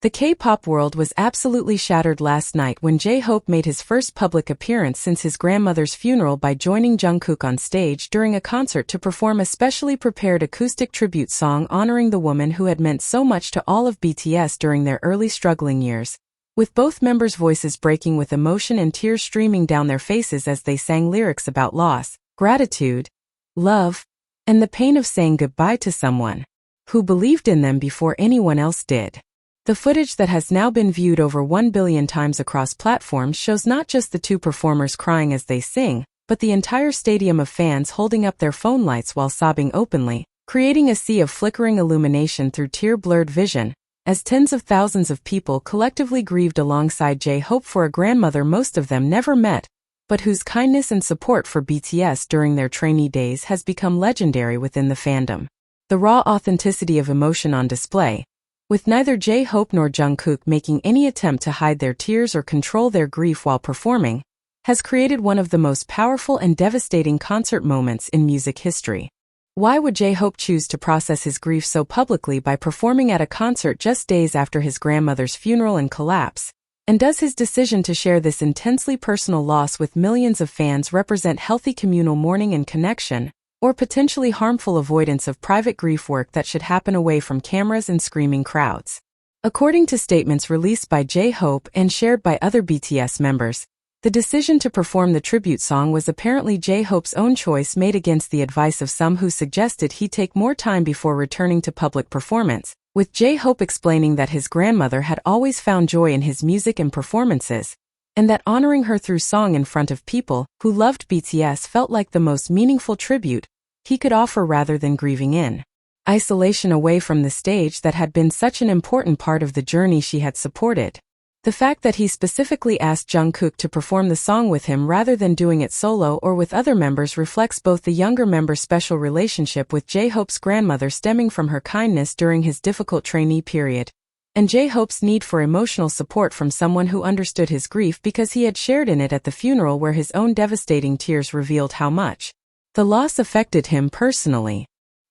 The K-pop world was absolutely shattered last night when J-Hope made his first public appearance since his grandmother's funeral by joining Jungkook on stage during a concert to perform a specially prepared acoustic tribute song honoring the woman who had meant so much to all of BTS during their early struggling years, with both members' voices breaking with emotion and tears streaming down their faces as they sang lyrics about loss, gratitude, love, and the pain of saying goodbye to someone who believed in them before anyone else did. The footage that has now been viewed over 1 billion times across platforms shows not just the two performers crying as they sing, but the entire stadium of fans holding up their phone lights while sobbing openly, creating a sea of flickering illumination through tear-blurred vision, as tens of thousands of people collectively grieved alongside J-Hope for a grandmother most of them never met, but whose kindness and support for BTS during their trainee days has become legendary within the fandom. The raw authenticity of emotion on display, with neither J-Hope nor Jungkook making any attempt to hide their tears or control their grief while performing, has created one of the most powerful and devastating concert moments in music history. Why would J-Hope choose to process his grief so publicly by performing at a concert just days after his grandmother's funeral and collapse? And does his decision to share this intensely personal loss with millions of fans represent healthy communal mourning and connection, or potentially harmful avoidance of private grief work that should happen away from cameras and screaming crowds? According to statements released by J-Hope and shared by other BTS members, the decision to perform the tribute song was apparently J-Hope's own choice made against the advice of some who suggested he take more time before returning to public performance, with J-Hope explaining that his grandmother had always found joy in his music and performances, and that honoring her through song in front of people who loved BTS felt like the most meaningful tribute he could offer rather than grieving in isolation away from the stage that had been such an important part of the journey she had supported. The fact that he specifically asked Jungkook to perform the song with him rather than doing it solo or with other members reflects both the younger member's special relationship with J-Hope's grandmother stemming from her kindness during his difficult trainee period, and J-Hope's need for emotional support from someone who understood his grief because he had shared in it at the funeral where his own devastating tears revealed how much the loss affected him personally.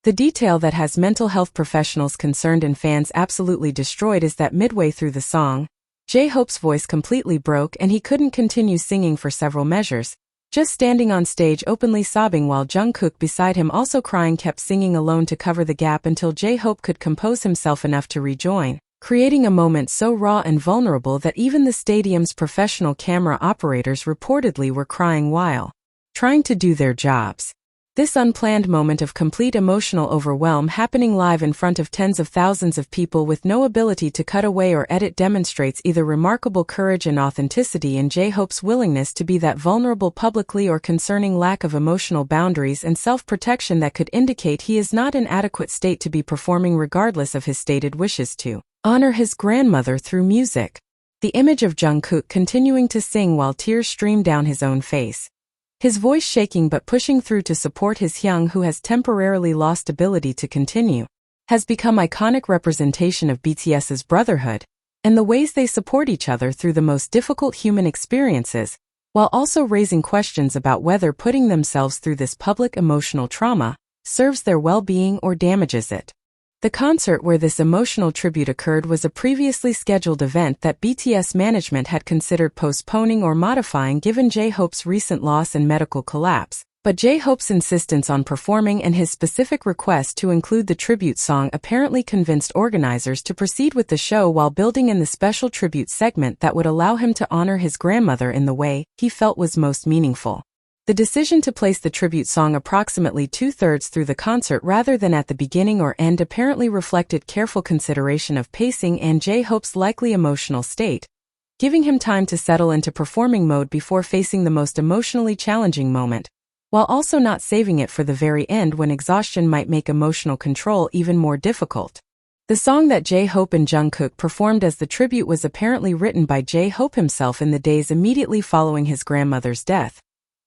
The detail that has mental health professionals concerned and fans absolutely destroyed is that midway through the song, J-Hope's voice completely broke and he couldn't continue singing for several measures, just standing on stage openly sobbing while Jungkook beside him also crying kept singing alone to cover the gap until J-Hope could compose himself enough to rejoin, creating a moment so raw and vulnerable that even the stadium's professional camera operators reportedly were crying while trying to do their jobs. This unplanned moment of complete emotional overwhelm happening live in front of tens of thousands of people with no ability to cut away or edit demonstrates either remarkable courage and authenticity in J-Hope's willingness to be that vulnerable publicly or concerning lack of emotional boundaries and self-protection that could indicate he is not in adequate state to be performing regardless of his stated wishes to honor his grandmother through music. The image of Jungkook continuing to sing while tears stream down his own face, his voice shaking but pushing through to support his Hyung who has temporarily lost ability to continue, has become iconic representation of BTS's Brotherhood, and the ways they support each other through the most difficult human experiences, while also raising questions about whether putting themselves through this public emotional trauma serves their well-being or damages it. The concert where this emotional tribute occurred was a previously scheduled event that BTS management had considered postponing or modifying given J-Hope's recent loss and medical collapse, but J-Hope's insistence on performing and his specific request to include the tribute song apparently convinced organizers to proceed with the show while building in the special tribute segment that would allow him to honor his grandmother in the way he felt was most meaningful. The decision to place the tribute song approximately two-thirds through the concert rather than at the beginning or end apparently reflected careful consideration of pacing and J-Hope's likely emotional state, giving him time to settle into performing mode before facing the most emotionally challenging moment, while also not saving it for the very end when exhaustion might make emotional control even more difficult. The song that J-Hope and Jungkook performed as the tribute was apparently written by J-Hope himself in the days immediately following his grandmother's death,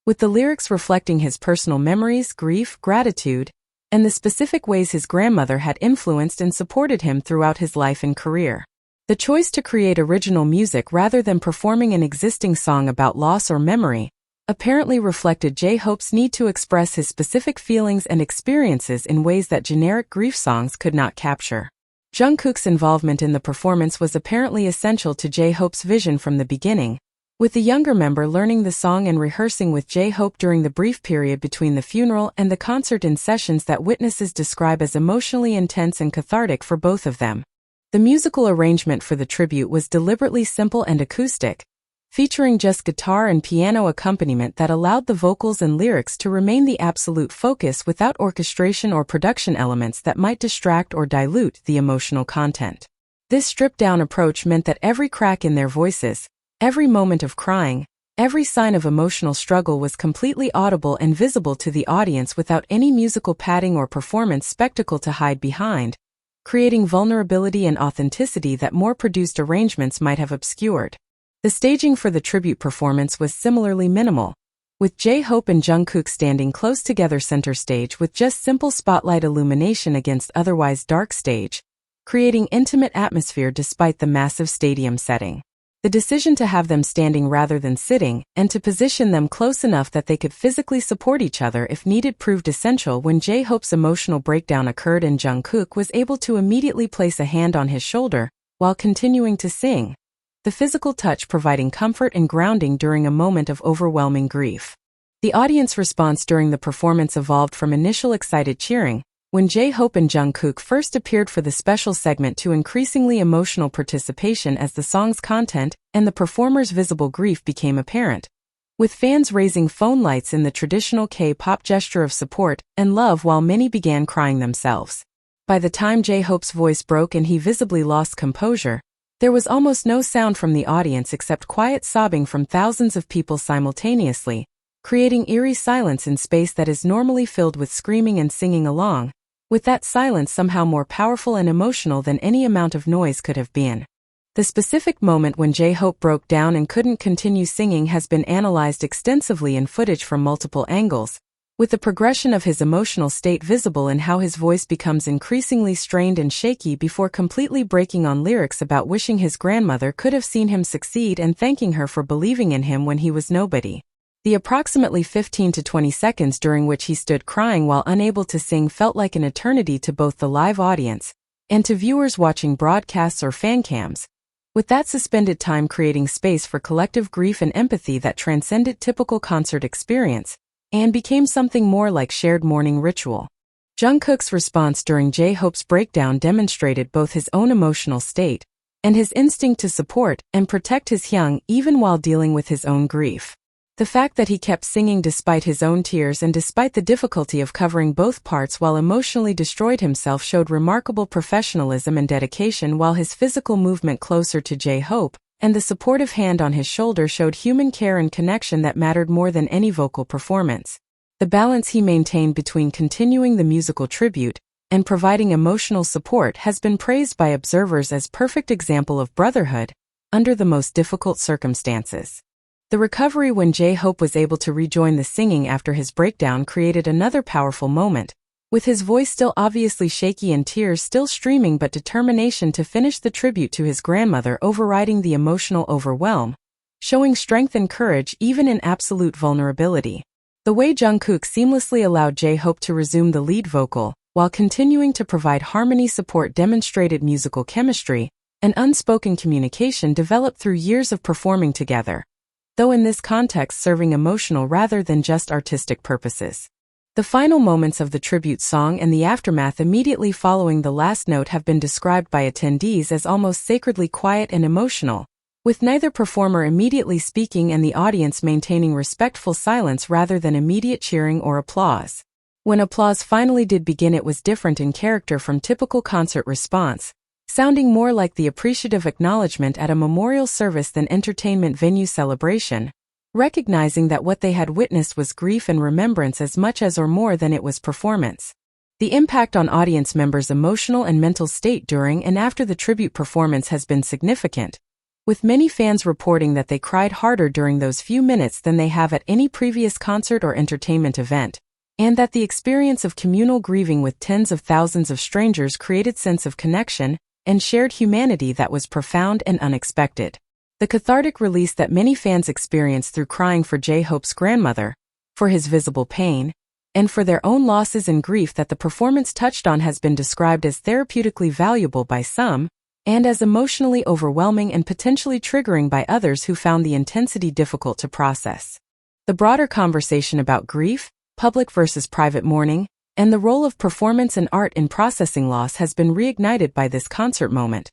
with the lyrics reflecting his personal memories, grief, gratitude, and the specific ways his grandmother had influenced and supported him throughout his life and career. The choice to create original music rather than performing an existing song about loss or memory apparently reflected J-Hope's need to express his specific feelings and experiences in ways that generic grief songs could not capture. Jungkook's involvement in the performance was apparently essential to J-Hope's vision from the beginning, with the younger member learning the song and rehearsing with J-Hope during the brief period between the funeral and the concert in sessions that witnesses describe as emotionally intense and cathartic for both of them. The musical arrangement for the tribute was deliberately simple and acoustic, featuring just guitar and piano accompaniment that allowed the vocals and lyrics to remain the absolute focus without orchestration or production elements that might distract or dilute the emotional content. This stripped-down approach meant that every crack in their voices, every moment of crying, every sign of emotional struggle was completely audible and visible to the audience without any musical padding or performance spectacle to hide behind, creating vulnerability and authenticity that more produced arrangements might have obscured. The staging for the tribute performance was similarly minimal, with J-Hope and Jungkook standing close together center stage with just simple spotlight illumination against otherwise dark stage, creating intimate atmosphere despite the massive stadium setting. The decision to have them standing rather than sitting, and to position them close enough that they could physically support each other if needed proved essential when J-Hope's emotional breakdown occurred and Jungkook was able to immediately place a hand on his shoulder while continuing to sing, the physical touch providing comfort and grounding during a moment of overwhelming grief. The audience response during the performance evolved from initial excited cheering, when J-Hope and Jungkook first appeared for the special segment, to increasingly emotional participation as the song's content and the performer's visible grief became apparent, with fans raising phone lights in the traditional K-pop gesture of support and love while many began crying themselves. By the time J-Hope's voice broke and he visibly lost composure, there was almost no sound from the audience except quiet sobbing from thousands of people simultaneously, creating eerie silence in space that is normally filled with screaming and singing along, with that silence somehow more powerful and emotional than any amount of noise could have been. The specific moment when J-Hope broke down and couldn't continue singing has been analyzed extensively in footage from multiple angles, with the progression of his emotional state visible in how his voice becomes increasingly strained and shaky before completely breaking on lyrics about wishing his grandmother could have seen him succeed and thanking her for believing in him when he was nobody. The approximately 15 to 20 seconds during which he stood crying while unable to sing felt like an eternity to both the live audience and to viewers watching broadcasts or fan cams, with that suspended time creating space for collective grief and empathy that transcended typical concert experience and became something more like shared mourning ritual. Jungkook's response during J-Hope's breakdown demonstrated both his own emotional state and his instinct to support and protect his Hyung even while dealing with his own grief. The fact that he kept singing despite his own tears and despite the difficulty of covering both parts while emotionally destroyed himself showed remarkable professionalism and dedication, while his physical movement closer to J-Hope and the supportive hand on his shoulder showed human care and connection that mattered more than any vocal performance. The balance he maintained between continuing the musical tribute and providing emotional support has been praised by observers as perfect example of brotherhood under the most difficult circumstances. The recovery when J-Hope was able to rejoin the singing after his breakdown created another powerful moment, with his voice still obviously shaky and tears still streaming, but determination to finish the tribute to his grandmother overriding the emotional overwhelm, showing strength and courage even in absolute vulnerability. The way Jungkook seamlessly allowed J-Hope to resume the lead vocal, while continuing to provide harmony support, demonstrated musical chemistry and unspoken communication developed through years of performing together, though in this context serving emotional rather than just artistic purposes. The final moments of the tribute song and the aftermath immediately following the last note have been described by attendees as almost sacredly quiet and emotional, with neither performer immediately speaking and the audience maintaining respectful silence rather than immediate cheering or applause. When applause finally did begin, it was different in character from typical concert response, sounding more like the appreciative acknowledgement at a memorial service than entertainment venue celebration, recognizing that what they had witnessed was grief and remembrance as much as or more than it was performance. The impact on audience members' emotional and mental state during and after the tribute performance has been significant, with many fans reporting that they cried harder during those few minutes than they have at any previous concert or entertainment event, and that the experience of communal grieving with tens of thousands of strangers created sense of connection and shared humanity that was profound and unexpected. The cathartic release that many fans experienced through crying for J-Hope's grandmother, for his visible pain, and for their own losses and grief that the performance touched on has been described as therapeutically valuable by some, and as emotionally overwhelming and potentially triggering by others who found the intensity difficult to process. The broader conversation about grief, public versus private mourning, and the role of performance and art in processing loss has been reignited by this concert moment,